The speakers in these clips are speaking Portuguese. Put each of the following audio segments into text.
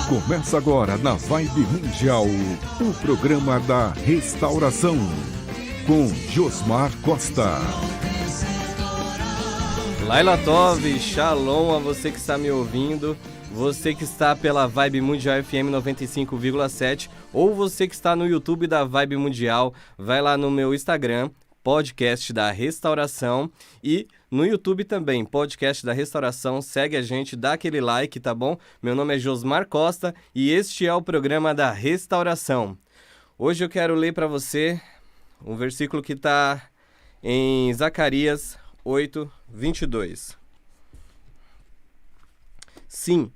Começa agora na Vibe Mundial, o programa da restauração, com Josmar Costa. Laila Tove, shalom a você que está me ouvindo, você que está pela Vibe Mundial FM 95,7 ou você que está no YouTube da Vibe Mundial, vai lá no meu Instagram, podcast da restauração, e no YouTube também, podcast da restauração, segue a gente, dá aquele like, tá bom? Meu nome é Josmar Costa e este é o programa da restauração. Hoje eu quero ler para você um versículo que está em Zacarias 8:22. Sim,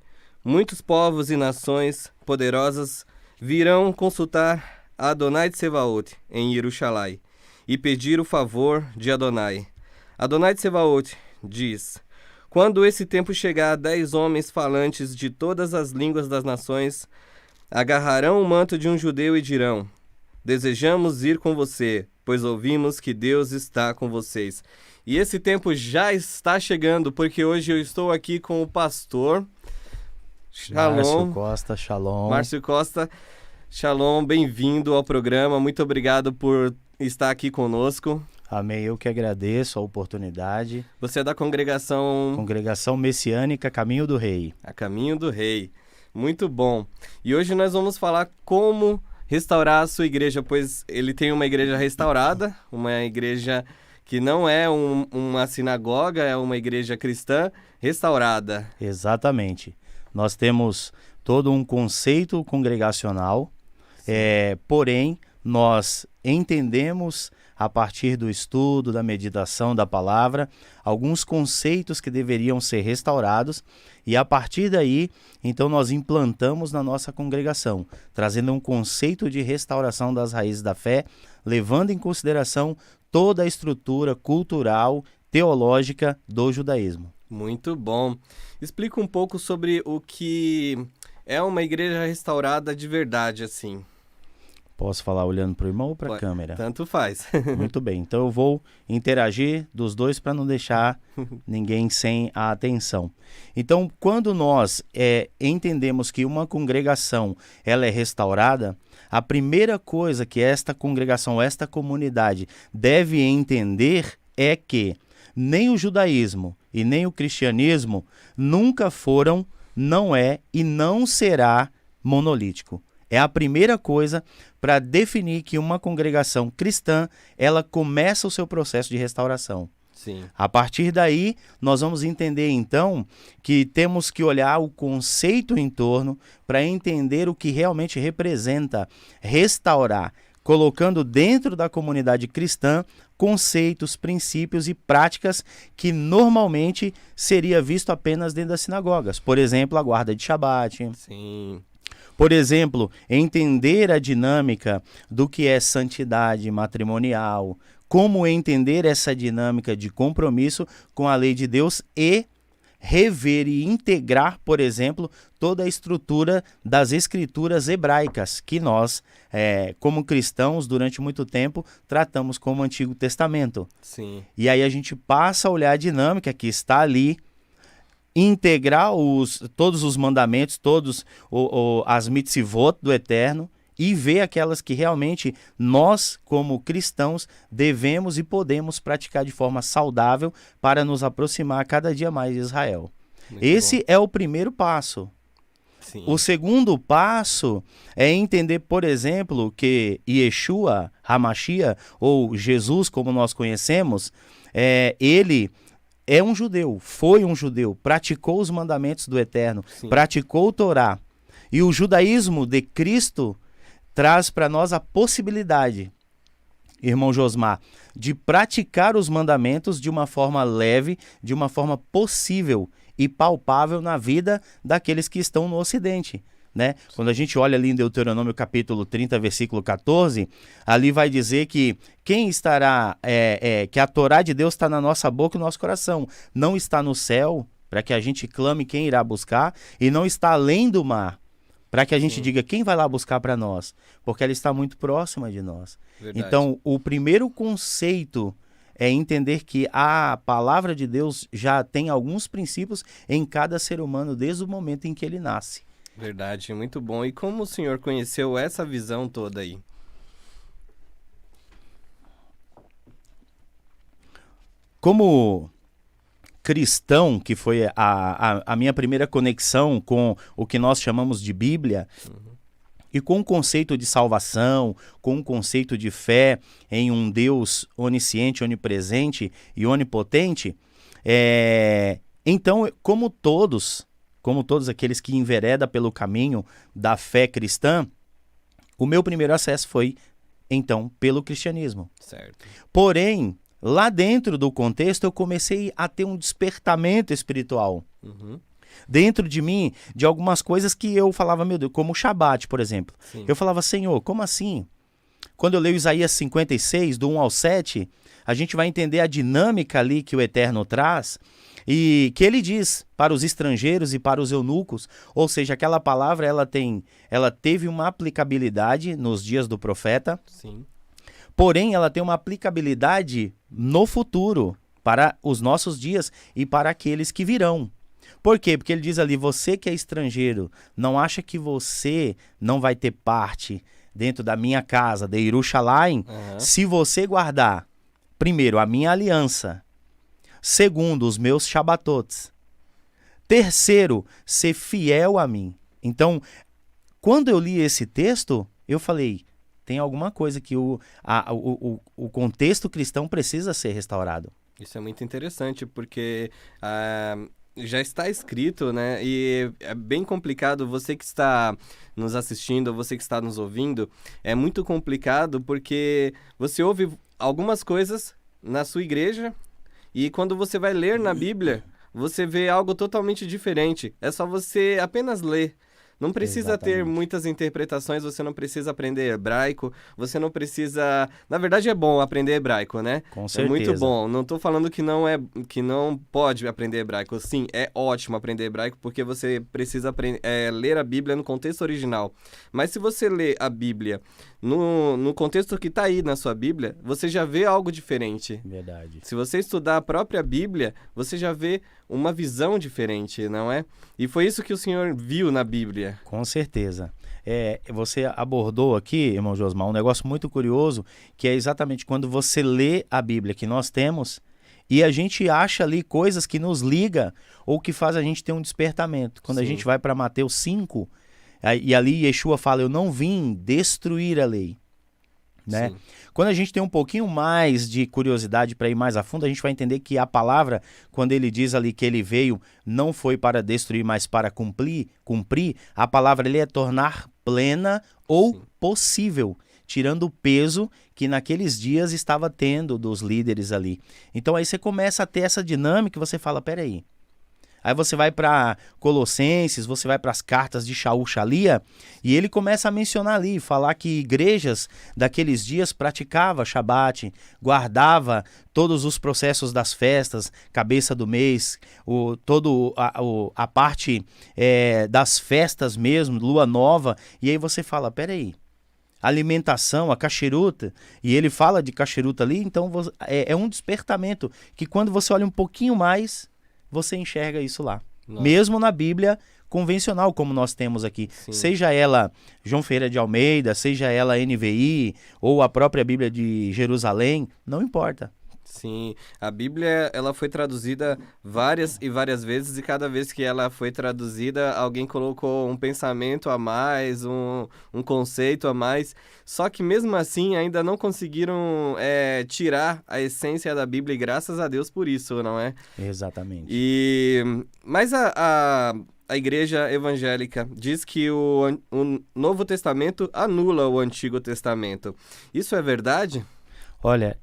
muitos povos e nações poderosas virão consultar a Adonai de Sebaot em Jerusalém e pedir o favor de Adonai. Adonai de Sebaot diz: quando esse tempo chegar, 10 homens falantes de todas as línguas das nações agarrarão o manto de um judeu e dirão: desejamos ir com você, pois ouvimos que Deus está com vocês. E esse tempo já está chegando, porque hoje eu estou aqui com o pastor Shalom. Márcio Costa, shalom. Márcio Costa, shalom, bem-vindo ao programa, muito obrigado por estar aqui conosco. Amém, eu que agradeço a oportunidade. Você é da congregação Messiânica Caminho do Rei. A Caminho do Rei, muito bom. E hoje nós vamos falar como restaurar a sua igreja, pois ele tem uma igreja restaurada, uma igreja que não é uma sinagoga, é uma igreja cristã restaurada. Exatamente. Nós temos todo um conceito congregacional, porém nós entendemos a partir do estudo, da meditação da palavra, alguns conceitos que deveriam ser restaurados e a partir daí, então nós implantamos na nossa congregação, trazendo um conceito de restauração das raízes da fé, levando em consideração toda a estrutura cultural, teológica do judaísmo. Muito bom. Explica um pouco sobre o que é uma igreja restaurada de verdade, assim. Posso falar olhando para o irmão ou para a câmera? Tanto faz. Muito bem, então eu vou interagir dos dois para não deixar ninguém sem a atenção. Então, quando nós entendemos que uma congregação ela é restaurada, a primeira coisa que esta congregação, esta comunidade deve entender é que nem o judaísmo e nem o cristianismo nunca foram, não é e não será monolítico. É a primeira coisa para definir que uma congregação cristã, ela começa o seu processo de restauração. Sim. A partir daí, nós vamos entender então que temos que olhar o conceito em torno para entender o que realmente representa restaurar, colocando dentro da comunidade cristã conceitos, princípios e práticas que normalmente seria visto apenas dentro das sinagogas. Por exemplo, a guarda de Shabat. Sim. Por exemplo, entender a dinâmica do que é santidade matrimonial, como entender essa dinâmica de compromisso com a lei de Deus e rever e integrar, por exemplo, toda a estrutura das escrituras hebraicas, que nós, como cristãos, durante muito tempo, tratamos como Antigo Testamento. Sim. E aí a gente passa a olhar a dinâmica que está ali, integrar todos os mandamentos, todos as mitzvot do Eterno e ver aquelas que realmente nós, como cristãos, devemos e podemos praticar de forma saudável para nos aproximar cada dia mais de Israel. Esse é o primeiro passo. Sim. O segundo passo é entender, por exemplo, que Yeshua, Hamashia, ou Jesus, como nós conhecemos, ele é um judeu, foi um judeu, praticou os mandamentos do Eterno, Sim. praticou o Torá. E o judaísmo de Cristo traz para nós a possibilidade, irmão Josmar, de praticar os mandamentos de uma forma leve, de uma forma possível e palpável na vida daqueles que estão no Ocidente. Né? Quando a gente olha ali em Deuteronômio capítulo 30, versículo 14, ali vai dizer que quem estará, que a Torá de Deus está na nossa boca e no nosso coração, não está no céu, para que a gente clame quem irá buscar, e não está além do mar, para que a gente diga quem vai lá buscar para nós, porque ela está muito próxima de nós. Verdade. Então, o primeiro conceito é entender que a palavra de Deus já tem alguns princípios em cada ser humano desde o momento em que ele nasce. Verdade, muito bom. E como o senhor conheceu essa visão toda aí? Como cristão, que foi a minha primeira conexão com o que nós chamamos de Bíblia, e com o conceito de salvação, com o conceito de fé em um Deus onisciente, onipresente e onipotente, então, como todos aqueles que enveredam pelo caminho da fé cristã, o meu primeiro acesso foi, então, pelo cristianismo. Certo. Porém, lá dentro do contexto, eu comecei a ter um despertamento espiritual. Dentro de mim, de algumas coisas que eu falava, meu Deus, como o Shabat, por exemplo. Sim. Eu falava, Senhor, como assim? Quando eu leio Isaías 56, do 1 ao 7, a gente vai entender a dinâmica ali que o Eterno traz, e que ele diz para os estrangeiros e para os eunucos, ou seja, aquela palavra ela teve uma aplicabilidade nos dias do profeta, Sim. porém ela tem uma aplicabilidade no futuro, para os nossos dias e para aqueles que virão. Por quê? Porque ele diz ali, você que é estrangeiro, não acha que você não vai ter parte dentro da minha casa, de Jerusalém, se você guardar, primeiro, a minha aliança, segundo, os meus Shabatots, terceiro, ser fiel a mim. Então, quando eu li esse texto, eu falei, tem alguma coisa que o contexto cristão precisa ser restaurado. Isso é muito interessante, porque já está escrito, né? E é bem complicado, você que está nos assistindo, você que está nos ouvindo, é muito complicado porque você ouve algumas coisas na sua igreja e quando você vai ler na Bíblia, você vê algo totalmente diferente. É só você apenas ler. Não precisa ter muitas interpretações, você não precisa aprender hebraico, você não precisa... Na verdade é bom aprender hebraico, né? Com certeza. É muito bom. Não estou falando que não pode aprender hebraico. Sim, é ótimo aprender hebraico porque você precisa ler a Bíblia no contexto original. Mas se você ler a Bíblia no contexto que está aí na sua Bíblia, você já vê algo diferente. Verdade. Se você estudar a própria Bíblia, você já vê uma visão diferente, não é? E foi isso que o senhor viu na Bíblia. Com certeza. Você abordou aqui, irmão Josmar, um negócio muito curioso, que é exatamente quando você lê a Bíblia que nós temos e a gente acha ali coisas que nos liga ou que faz a gente ter um despertamento. Quando a gente vai para Mateus 5, e ali Yeshua fala, eu não vim destruir a lei. Né? Quando a gente tem um pouquinho mais de curiosidade para ir mais a fundo, a gente vai entender que a palavra, quando ele diz ali que ele veio, não foi para destruir, mas para cumprir, a palavra ali é tornar plena ou possível, tirando o peso que naqueles dias estava tendo dos líderes ali. Então aí você começa a ter essa dinâmica e você fala, peraí. Aí você vai para Colossenses, você vai para as cartas de Shaul Shalia, e ele começa a mencionar ali, falar que igrejas daqueles dias praticava Shabat, guardava todos os processos das festas, cabeça do mês, a parte das festas mesmo, lua nova, e aí você fala, peraí, alimentação, a cacheruta, e ele fala de cacheruta ali, então é um despertamento que quando você olha um pouquinho mais, você enxerga isso lá. Nossa. Mesmo na Bíblia convencional, como nós temos aqui. Sim. Seja ela João Ferreira de Almeida, seja ela NVI, ou a própria Bíblia de Jerusalém, não importa. Sim, a Bíblia ela foi traduzida várias e várias vezes e cada vez que ela foi traduzida, alguém colocou um pensamento a mais, um conceito a mais. Só que mesmo assim ainda não conseguiram tirar a essência da Bíblia e graças a Deus por isso, não é? Exatamente. Mas a igreja evangélica diz que o Novo Testamento anula o Antigo Testamento. Isso é verdade? Olha,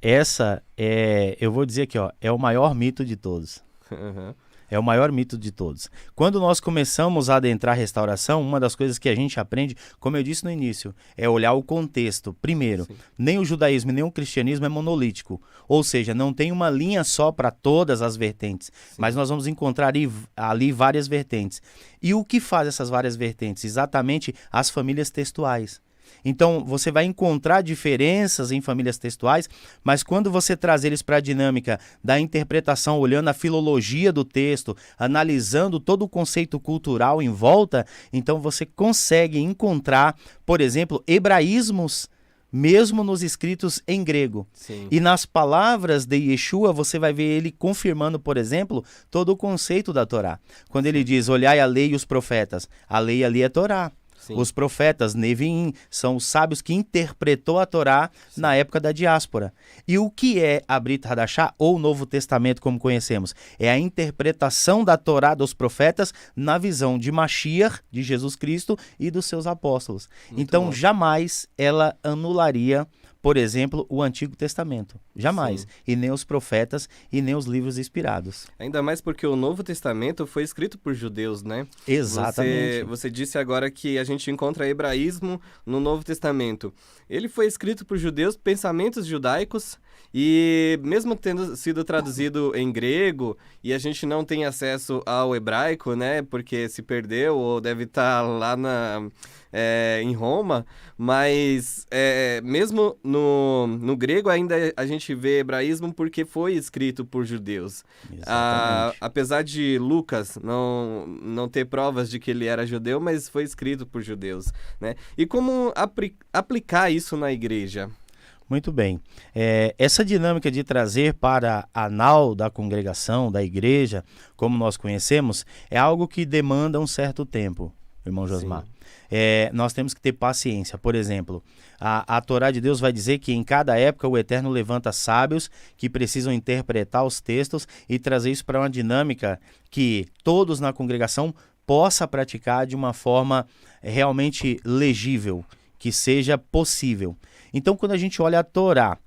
eu vou dizer aqui, é o maior mito de todos. Uhum. É o maior mito de todos. Quando nós começamos a adentrar a restauração, uma das coisas que a gente aprende, como eu disse no início, é olhar o contexto. Primeiro, nem o judaísmo nem o cristianismo é monolítico. Ou seja, não tem uma linha só para todas as vertentes. Mas nós vamos encontrar ali várias vertentes. E o que faz essas várias vertentes? Exatamente as famílias textuais. Então, você vai encontrar diferenças em famílias textuais, mas quando você traz eles para a dinâmica da interpretação, olhando a filologia do texto, analisando todo o conceito cultural em volta, então você consegue encontrar, por exemplo, hebraísmos mesmo nos escritos em grego. Sim. E nas palavras de Yeshua, você vai ver ele confirmando, por exemplo, todo o conceito da Torá. Quando ele diz, olhai a lei e os profetas, a lei ali é Torá. Sim. Os profetas, Neviim, são os sábios que interpretou a Torá na época da diáspora. E o que é a Brit Hadashah, ou o Novo Testamento, como conhecemos? É a interpretação da Torá dos profetas na visão de Mashiach, de Jesus Cristo e dos seus apóstolos. Muito então, bom. jamais ela anularia, por exemplo, o Antigo Testamento. Jamais. Sim. E nem os profetas e nem os livros inspirados. Ainda mais porque o Novo Testamento foi escrito por judeus, né? Exatamente. Você disse agora que a gente encontra hebraísmo no Novo Testamento. Ele foi escrito por judeus, pensamentos judaicos, e mesmo tendo sido traduzido em grego, e a gente não tem acesso ao hebraico, né? Porque se perdeu ou deve estar lá em Roma, mas mesmo no grego ainda a gente vê hebraísmo porque foi escrito por judeus. Exatamente. Apesar de Lucas não ter provas de que ele era judeu, mas foi escrito por judeus, né? E como aplicar isso na igreja? Muito bem. Essa dinâmica de trazer para a nau da congregação, da igreja, como nós conhecemos, é algo que demanda um certo tempo, irmão Josmar. Nós temos que ter paciência. Por exemplo, a Torá de Deus vai dizer que em cada época o Eterno levanta sábios que precisam interpretar os textos e trazer isso para uma dinâmica que todos na congregação possa praticar de uma forma realmente legível, que seja possível. Então, quando a gente olha a Torá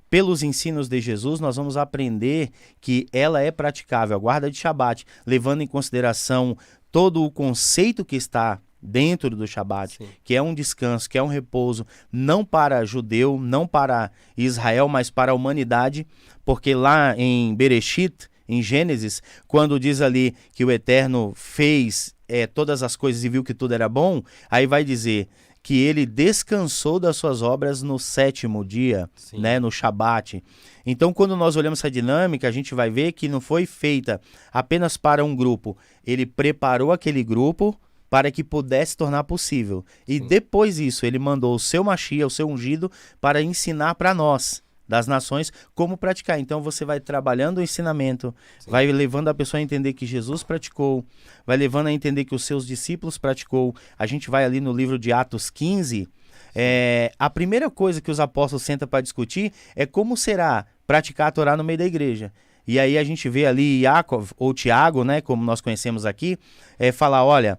pelos ensinos de Jesus, nós vamos aprender que ela é praticável, a guarda de Shabat, levando em consideração todo o conceito que está dentro do Shabat, Sim. que é um descanso, que é um repouso, não para judeu, não para Israel, mas para a humanidade, porque lá em Bereshit, em Gênesis, quando diz ali que o Eterno fez todas as coisas e viu que tudo era bom, aí vai dizer que ele descansou das suas obras no 7º dia, né, no Shabat. Então, quando nós olhamos essa dinâmica, a gente vai ver que não foi feita apenas para um grupo. Ele preparou aquele grupo para que pudesse tornar possível. E depois disso, ele mandou o seu Mashiach, o seu ungido, para ensinar para nós, das nações, como praticar. Então você vai trabalhando o ensinamento, vai levando a pessoa a entender que Jesus praticou, vai levando a entender que os seus discípulos praticou. A gente vai ali no livro de Atos 15, a primeira coisa que os apóstolos sentam para discutir é como será praticar a Torá no meio da igreja. E aí a gente vê ali Yaakov, ou Tiago, né, como nós conhecemos aqui, falar, olha,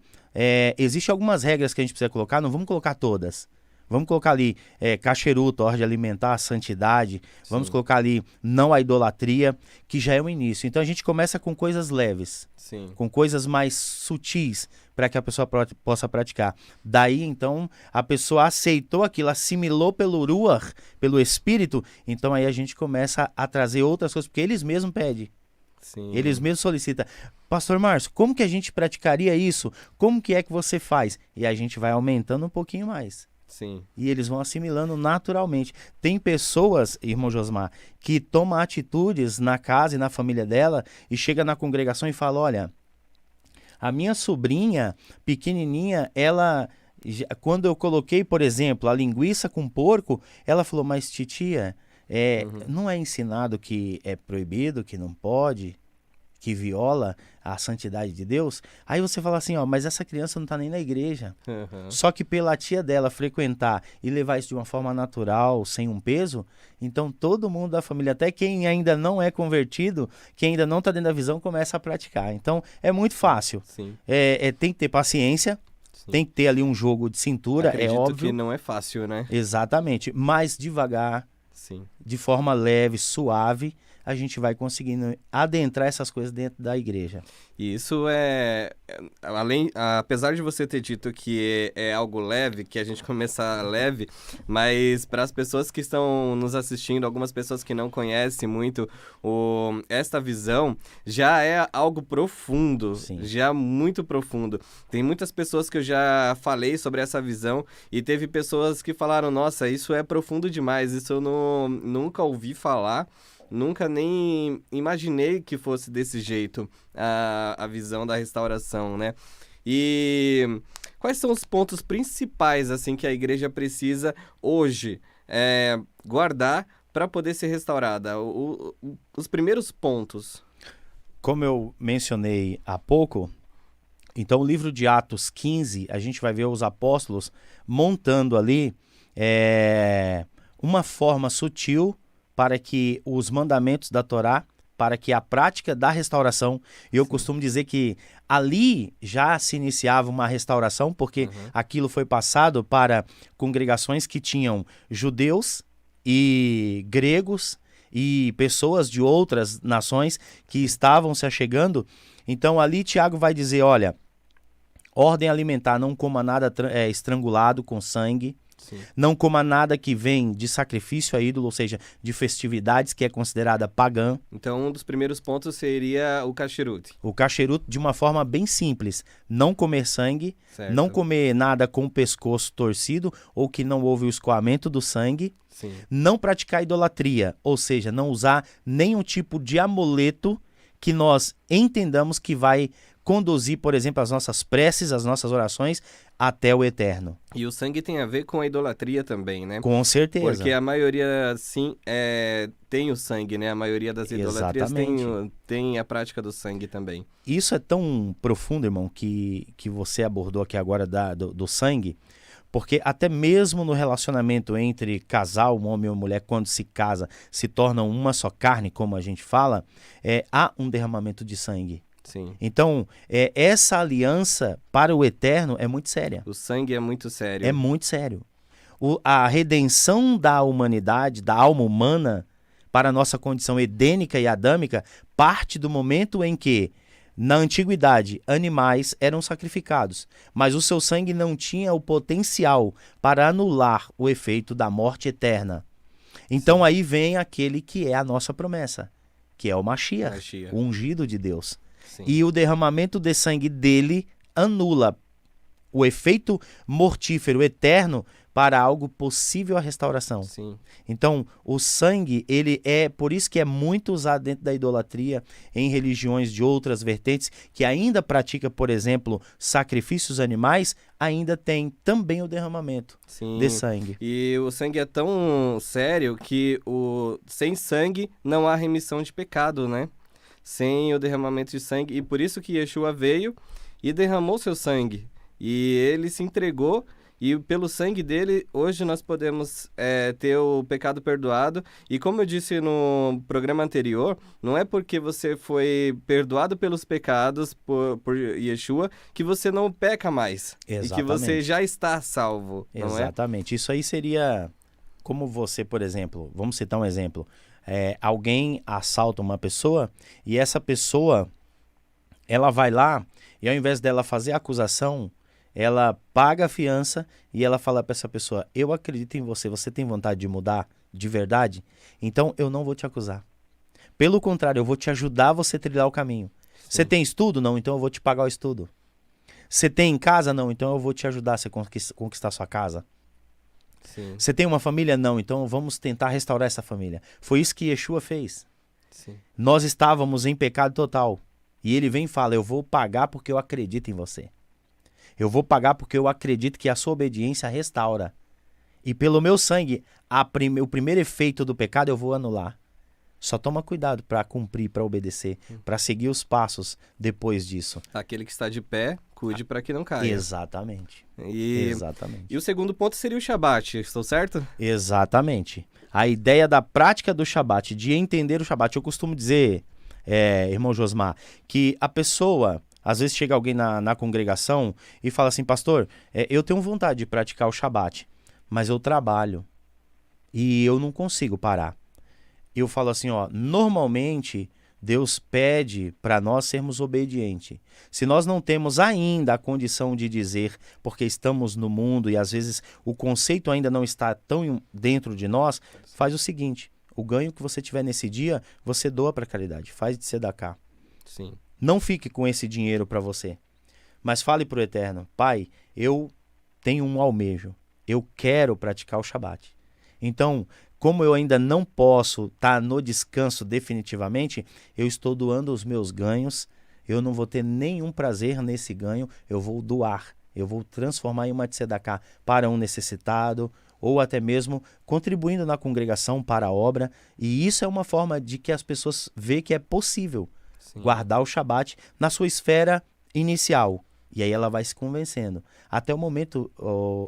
existem algumas regras que a gente precisa colocar, não vamos colocar todas. Vamos colocar ali cacheruto, ordem alimentar, santidade. Vamos colocar ali não a idolatria, que já é o início. Então a gente começa com coisas leves, com coisas mais sutis, para que a pessoa possa praticar. Daí, então, a pessoa aceitou aquilo, assimilou pelo Ruach, pelo Espírito. Então aí a gente começa a trazer outras coisas, porque eles mesmos pedem. Sim. Eles mesmos solicitam. Pastor Márcio, como que a gente praticaria isso? Como que é que você faz? E a gente vai aumentando um pouquinho mais. Sim. E eles vão assimilando naturalmente. Tem pessoas, irmão Josmar, que tomam atitudes na casa e na família dela e chega na congregação e fala, olha, a minha sobrinha pequenininha, ela, quando eu coloquei, por exemplo, a linguiça com porco, ela falou, mas titia, não é ensinado que é proibido, que não pode, que viola a santidade de Deus? Aí você fala assim, ó, mas essa criança não tá nem na igreja. Só que pela tia dela frequentar e levar isso de uma forma natural, sem um peso, então todo mundo da família, até quem ainda não é convertido, quem ainda não tá dentro da visão, começa a praticar. Então é muito fácil. Tem que ter paciência, tem que ter ali um jogo de cintura, Acredito é óbvio. que não é fácil, né? Exatamente, mas devagar, de forma leve, suave, a gente vai conseguindo adentrar essas coisas dentro da igreja. E isso apesar de você ter dito que é algo leve, que a gente começa leve, mas para as pessoas que estão nos assistindo, algumas pessoas que não conhecem muito esta visão, já é algo profundo, Sim. já muito profundo. Tem muitas pessoas que eu já falei sobre essa visão e teve pessoas que falaram, nossa, isso é profundo demais, isso eu nunca ouvi falar. Nunca nem imaginei que fosse desse jeito a visão da restauração, né? E quais são os pontos principais assim que a igreja precisa hoje guardar para poder ser restaurada? Os primeiros pontos. Como eu mencionei há pouco, então o livro de Atos 15, a gente vai ver os apóstolos montando ali uma forma sutil para que os mandamentos da Torá, para que a prática da restauração, e eu costumo dizer que ali já se iniciava uma restauração, porque aquilo foi passado para congregações que tinham judeus e gregos e pessoas de outras nações que estavam se achegando. Então ali Tiago vai dizer, olha, ordem alimentar, não coma nada estrangulado com sangue, Sim. Não coma nada que vem de sacrifício a ídolo, ou seja, de festividades, que é considerada pagã. Então, um dos primeiros pontos seria o kasherut. O kasherut, de uma forma bem simples, não comer sangue, Certo. não comer nada com o pescoço torcido ou que não houve o escoamento do sangue, Sim. não praticar idolatria, ou seja, não usar nenhum tipo de amuleto que nós entendamos que vai conduzir, por exemplo, as nossas preces, as nossas orações até o eterno. E o sangue tem a ver com a idolatria também, né? Com certeza. Porque a maioria, sim, tem o sangue, né? A maioria das idolatrias tem a prática do sangue também. Isso é tão profundo, irmão, que você abordou aqui agora do sangue, porque até mesmo no relacionamento entre casal, um homem e uma mulher, quando se casa, se tornam uma só carne, como a gente fala, há um derramamento de sangue. Sim. Então, essa aliança para o eterno é muito séria. O sangue é muito sério. É muito sério. A redenção da humanidade, da alma humana, para a nossa condição edênica e adâmica, parte do momento em que, na antiguidade, animais eram sacrificados, mas o seu sangue não tinha o potencial para anular o efeito da morte eterna. Então aí vem aquele que é a nossa promessa, que é o Mashiach, o ungido de Deus. Sim. E o derramamento de sangue dele anula o efeito mortífero eterno para algo possível à restauração. Sim. Então, o sangue, por isso que é muito usado dentro da idolatria, em religiões de outras vertentes, que ainda pratica, por exemplo, sacrifícios animais, ainda tem também o derramamento de sangue. E o sangue é tão sério que sem sangue não há remissão de pecado, né? Sem o derramamento de sangue. E por isso que Yeshua veio e derramou seu sangue. E ele se entregou. E pelo sangue dele, hoje nós podemos ter o pecado perdoado. E como eu disse no programa anterior, não é porque você foi perdoado pelos pecados por Yeshua que você não peca mais. Exatamente. E que você já está salvo, não é? Exatamente. Isso aí seria como você, por exemplo, vamos citar um exemplo. Alguém assalta uma pessoa e essa pessoa, ela vai lá e ao invés dela fazer a acusação, ela paga a fiança e ela fala para essa pessoa, eu acredito em você, você tem vontade de mudar de verdade? Então eu não vou te acusar. Pelo contrário, eu vou te ajudar a você trilhar o caminho. Sim. Você tem estudo? Não, então eu vou te pagar o estudo. Você tem casa? Não, então eu vou te ajudar a você conquistar sua casa. Sim. Você tem uma família? Não, então vamos tentar restaurar essa família. Foi isso que Yeshua fez. Sim. Nós estávamos em pecado total. E ele vem e fala, eu vou pagar porque eu acredito em você. Eu vou pagar porque eu acredito que a sua obediência restaura. E pelo meu sangue, o primeiro efeito do pecado eu vou anular. Só toma cuidado para cumprir, para obedecer, para seguir os passos depois disso. Aquele que está de pé, cuide para que não caia. Exatamente. Exatamente. E o segundo ponto seria o Shabat, estou certo? Exatamente. A ideia da prática do Shabat, de entender o Shabat. Eu costumo dizer, irmão Josmar, que a pessoa, às vezes chega alguém na congregação e fala assim, pastor, eu tenho vontade de praticar o Shabat, mas eu trabalho e eu não consigo parar. eu falo assim, ó, normalmente Deus pede para nós sermos obedientes. Se nós não temos ainda a condição de dizer, porque estamos no mundo e às vezes o conceito ainda não está tão dentro de nós, faz o seguinte, o ganho que você tiver nesse dia, você doa para a caridade, faz de sedacá. Sim. Não fique com esse dinheiro para você, mas fale para o Eterno, Pai, eu tenho um almejo, eu quero praticar o Shabat. Então, como eu ainda não posso estar no descanso definitivamente, eu estou doando os meus ganhos, eu não vou ter nenhum prazer nesse ganho, eu vou doar, eu vou transformar em uma tzedakah para um necessitado, ou até mesmo contribuindo na congregação para a obra, e isso é uma forma de que as pessoas vejam que é possível guardar o Shabat na sua esfera inicial. E aí ela vai se convencendo. Até o momento,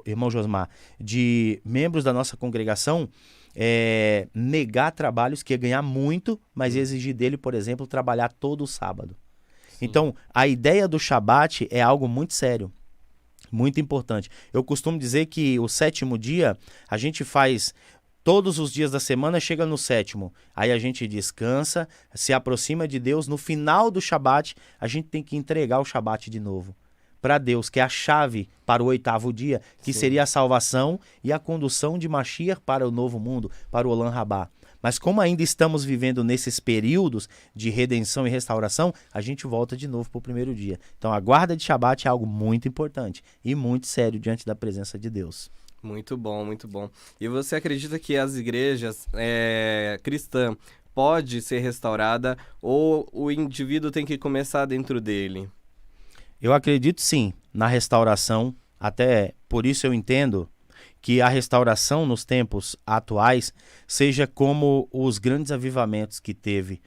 irmão Josmar, de membros da nossa congregação negar trabalhos que ia ganhar muito, mas exigir dele, por exemplo, trabalhar todo o sábado. Sim. Então, a ideia do Shabat é algo muito sério, muito importante. Eu costumo dizer que o 7º dia, a gente faz todos os dias da semana, chega no 7º. Aí a gente descansa, se aproxima de Deus. No final do Shabat, a gente tem que entregar o Shabat de novo para Deus, que é a chave para o 8º dia, que seria a salvação e a condução de Mashiach para o novo mundo, para o Olam Rabá. Mas como ainda estamos vivendo nesses períodos de redenção e restauração, a gente volta de novo para o 1º dia. Então a guarda de Shabat é algo muito importante e muito sério diante da presença de Deus. Muito bom, muito bom. E você acredita que as igrejas cristãs pode ser restaurada ou o indivíduo tem que começar dentro dele? Eu acredito sim na restauração, até por isso eu entendo que a restauração nos tempos atuais seja como os grandes avivamentos que teve,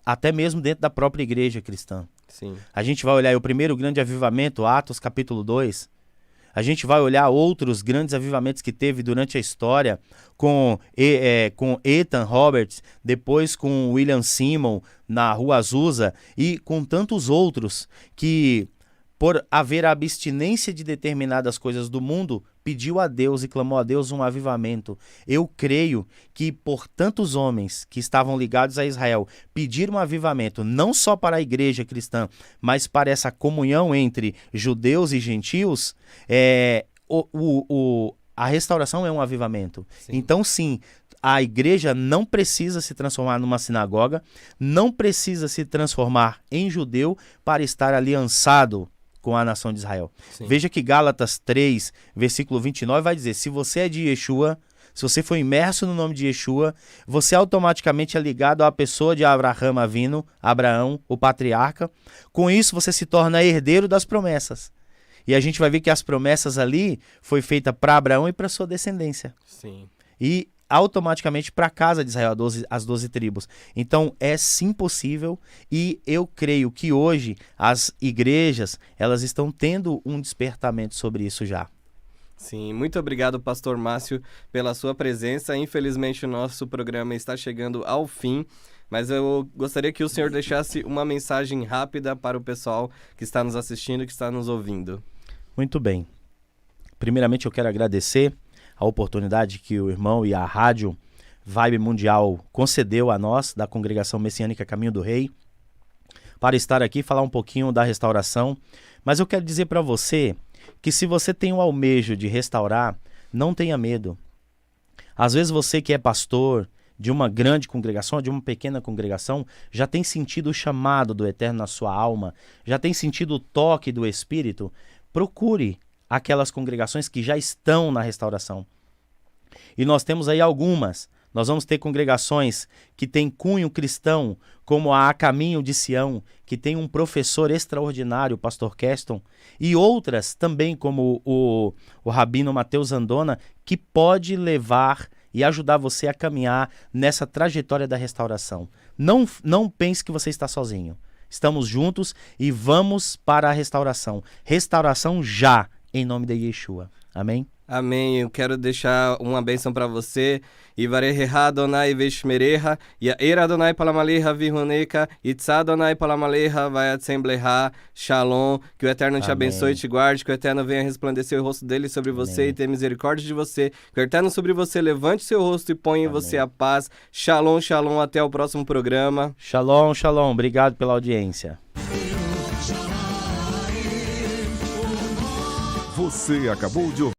até mesmo dentro da própria igreja cristã. Sim. A gente vai olhar o primeiro grande avivamento, Atos capítulo 2, a gente vai olhar outros grandes avivamentos que teve durante a história com Ethan Roberts, depois com William Simon na Rua Azusa e com tantos outros que, por haver a abstinência de determinadas coisas do mundo, pediu a Deus e clamou a Deus um avivamento. Eu creio que por tantos homens que estavam ligados a Israel pediram um avivamento, não só para a igreja cristã, mas para essa comunhão entre judeus e gentios, a restauração é um avivamento. Sim. Então, sim, a igreja não precisa se transformar numa sinagoga, não precisa se transformar em judeu para estar aliançado com a nação de Israel. Sim. Veja que Gálatas 3, versículo 29 vai dizer, se você é de Yeshua, se você foi imerso no nome de Yeshua, você automaticamente é ligado à pessoa de Abraham Avino, Abraão, o patriarca. Com isso você se torna herdeiro das promessas. E a gente vai ver que as promessas ali foi feita para Abraão e para sua descendência. Sim. E automaticamente para a casa de Israel, as 12 tribos. Então é sim possível e eu creio que hoje as igrejas elas estão tendo um despertamento sobre isso já. Sim, muito obrigado, pastor Márcio, pela sua presença. Infelizmente o nosso programa está chegando ao fim, mas eu gostaria que o senhor deixasse uma mensagem rápida para o pessoal que está nos assistindo, que está nos ouvindo. Muito bem. Primeiramente eu quero agradecer a oportunidade que o irmão e a rádio Vibe Mundial concedeu a nós, da Congregação Messiânica Caminho do Rei, para estar aqui e falar um pouquinho da restauração. Mas eu quero dizer para você que se você tem o almejo de restaurar, não tenha medo. Às vezes você que é pastor de uma grande congregação, de uma pequena congregação, já tem sentido o chamado do Eterno na sua alma, já tem sentido o toque do Espírito. Procure aquelas congregações que já estão na restauração. E nós temos aí algumas. Nós vamos ter congregações que têm cunho cristão, como a Caminho de Sião, que tem um professor extraordinário, o pastor Keston, e outras também, como o Rabino Mateus Andona, que pode levar e ajudar você a caminhar nessa trajetória da restauração. Não pense que você está sozinho. Estamos juntos e vamos para a restauração. Restauração já, em nome de Yeshua. Amém? Amém. Eu quero deixar uma bênção para você. Ivareha Adonai Veshmereha, Yair Adonai Palamaleha Viruneka, Itzá Adonai Palamaleha Vayatsembleha, Shalom. Que o Eterno te abençoe e te guarde, que o Eterno venha resplandecer o rosto dele sobre você e ter misericórdia de você. Que o Eterno sobre você levante seu rosto e ponha em você a paz. Shalom, shalom. Até o próximo programa. Shalom, shalom. Obrigado pela audiência. Você acabou de ouvir